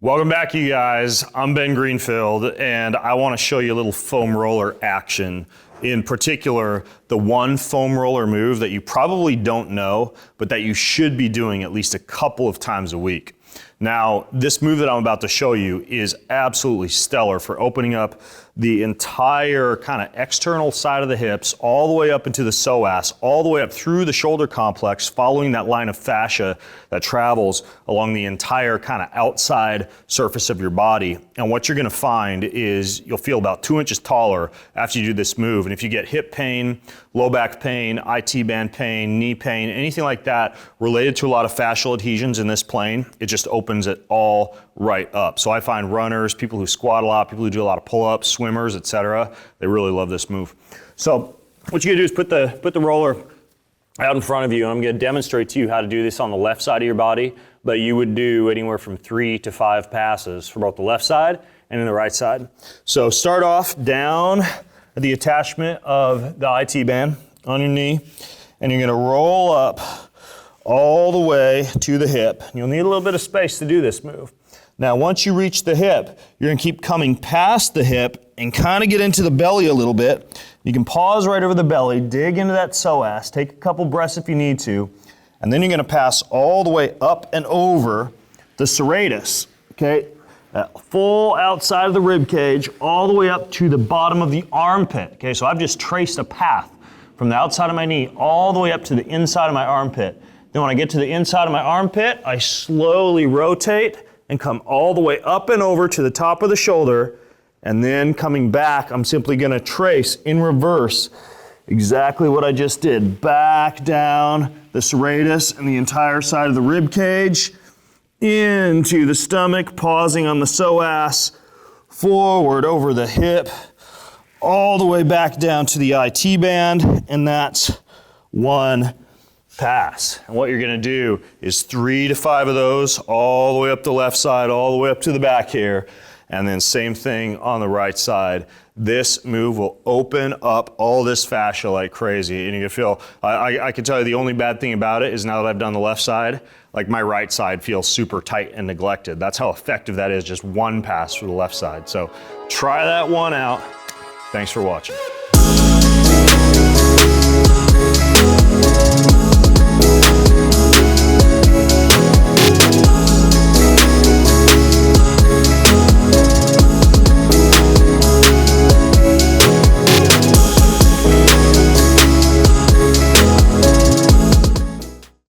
Welcome back, you guys. I'm Ben Greenfield, and I want to show you a little foam roller action. In particular, the one foam roller move that you probably don't know, but that you should be doing at least a couple of times a week. Now, this move that I'm about to show you is absolutely stellar for opening up the entire kind of external side of the hips, all the way up into the psoas, all the way up through the shoulder complex, following that line of fascia that travels along the entire kind of outside surface of your body. And what you're gonna find is you'll feel about 2 inches taller after you do this move. And if you get hip pain, low back pain, IT band pain, knee pain, anything like that related to a lot of fascial adhesions in this plane, it just opens it all right up. So I find runners, people who squat a lot, people who do a lot of pull-ups, swimmers, etc., they really love this move. So what you're gonna do is put the roller out in front of you, and I'm gonna demonstrate to you how to do this on the left side of your body, but you would do anywhere from 3 to 5 passes for both the left side and the right side. So start off down at the attachment of the IT band on your knee, and you're gonna roll up all the way to the hip. You'll need a little bit of space to do this move. Now, once you reach the hip, you're gonna keep coming past the hip and kind of get into the belly a little bit. You can pause right over the belly, dig into that psoas, take a couple breaths if you need to, and then you're gonna pass all the way up and over the serratus, okay? That full outside of the rib cage, all the way up to the bottom of the armpit, okay? So I've just traced a path from the outside of my knee all the way up to the inside of my armpit. Then when I get to the inside of my armpit, I slowly rotate and come all the way up and over to the top of the shoulder, and then coming back, I'm simply gonna trace in reverse exactly what I just did. Back down the serratus and the entire side of the rib cage, into the stomach, pausing on the psoas, forward over the hip, all the way back down to the IT band, and that's one pass. And what you're gonna do is 3 to 5 of those, all the way up the left side, all the way up to the back here, and then same thing on the right side. This move will open up all this fascia like crazy, and you can feel, I can tell you the only bad thing about it is now that I've done the left side, like my right side feels super tight and neglected. That's how effective that is, just one pass for the left side. So try that one out. Thanks for watching.